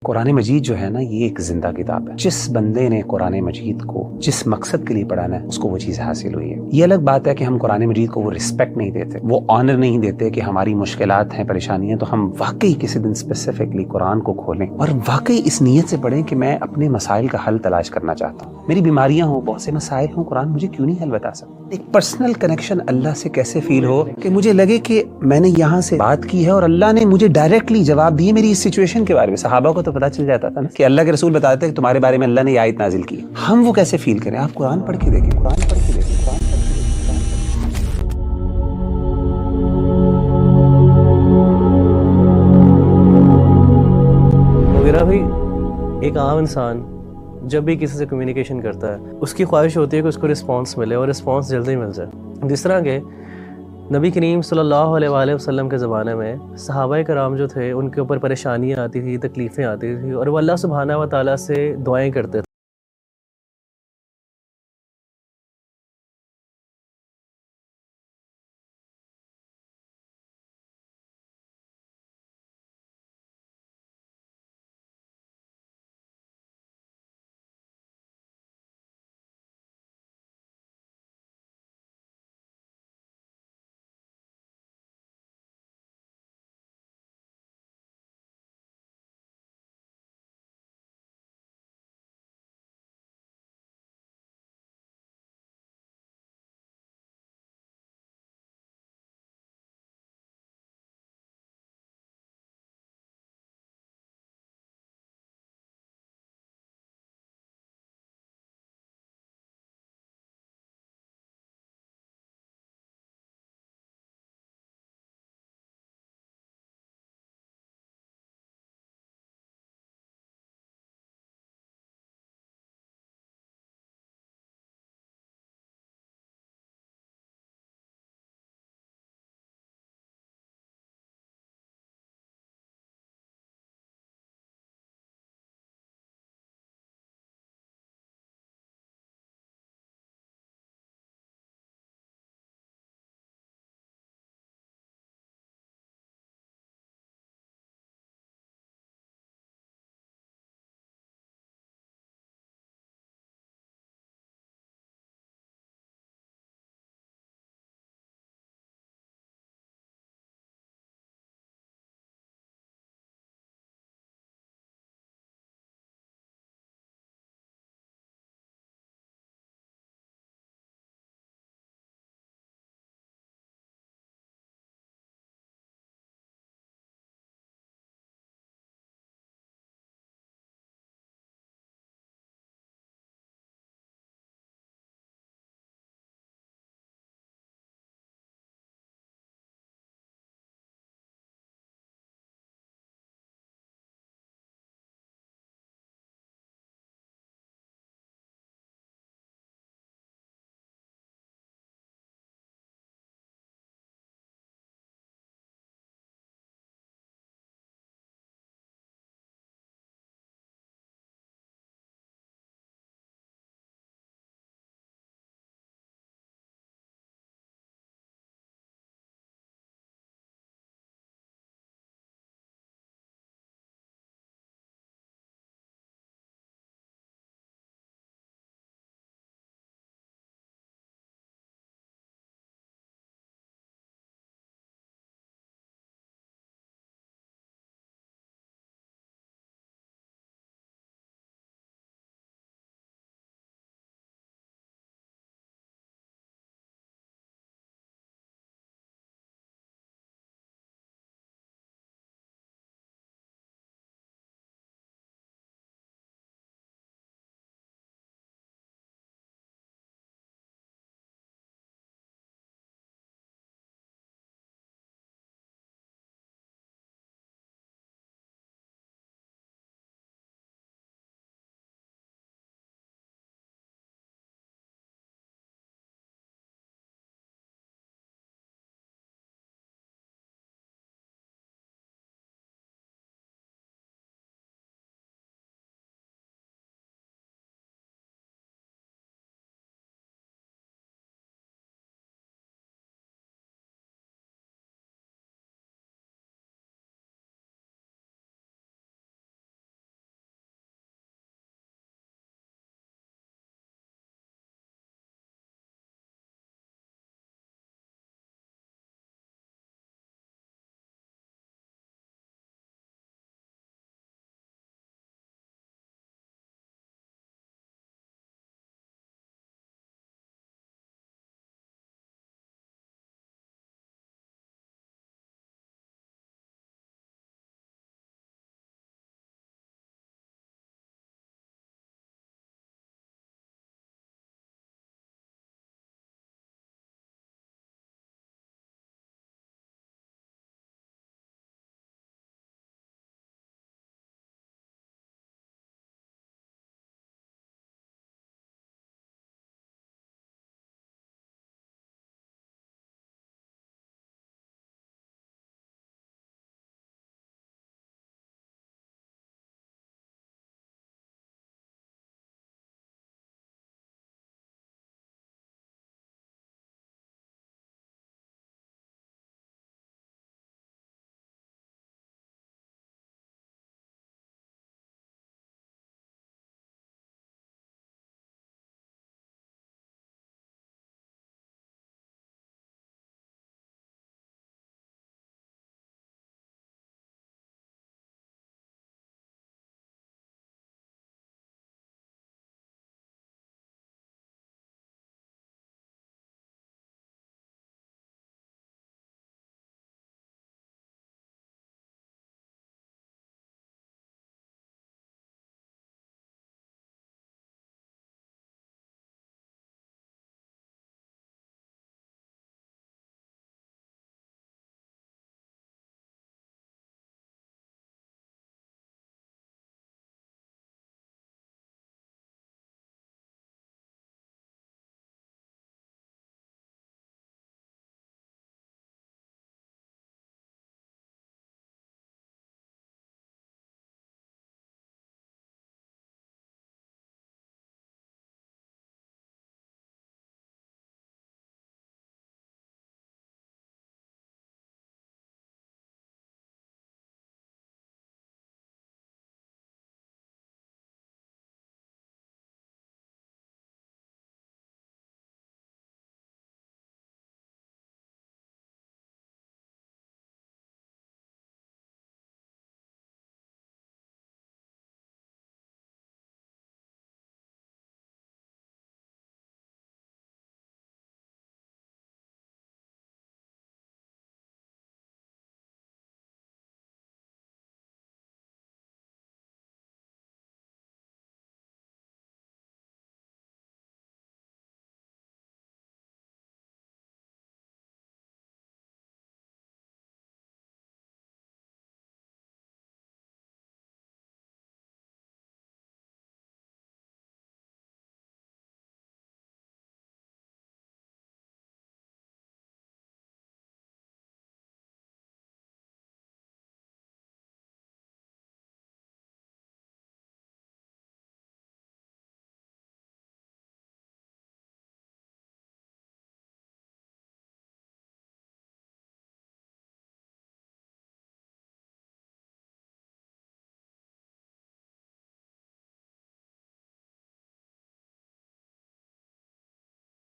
कुरान मजीद जो है ना, ये एक जिंदा किताब है। जिस बंदे ने कुरान मजीद को जिस मकसद के लिए पढ़ाना है उसको वो चीज़ हासिल हुई है। ये अलग बात है कि हम कुरान मजीद को वो रिस्पेक्ट नहीं देते, वो ऑनर नहीं देते कि हमारी मुश्किलात हैं, परेशानी है, तो हम वाकई किसी दिन स्पेसिफिकली कुरान को खोलें और वाकई इस नीयत से पढ़ें कि मैं अपने मसाइल का हल तलाश करना चाहता हूँ। मेरी बीमारियां हो, बहुत से मसाइल हों, कुरान मुझे क्यों नहीं हल बता सकता। एक पर्सनल कनेक्शन अल्लाह से कैसे फील हो कि मुझे लगे कि मैंने यहाँ से बात की है और अल्लाह ने मुझे डायरेक्टली जवाब दिए मेरी इस सिचुएशन के बारे में। सहाबा को तो पता चल जाता था ना कि अल्लाह के रसूल बताते हैं कि तुम्हारे बारे में अल्लाह ने ये आयत नाजिल की। हम वो कैसे फील करें? आप कुरान पढ़ के देखें, कुरान पढ़ के देखें, कुरान पढ़ के देखें। वगैरह भाई, एक आम इंसान जब भी किसी से कम्युनिकेशन करता है उसकी ख्वाहिश होती है कि उसको रिस्पांस मिले और रिस्पांस जल्दी मिल जाए। जिस तरह के नबी करीम सल्लल्लाहु अलैहि वसल्लम के ज़माने में सहाबाए कराम जो थे उनके ऊपर परेशानियाँ आती थी, तकलीफ़ें आती थी और वो अल्लाह सुब्हाना व तआला से दुआएं करते थे।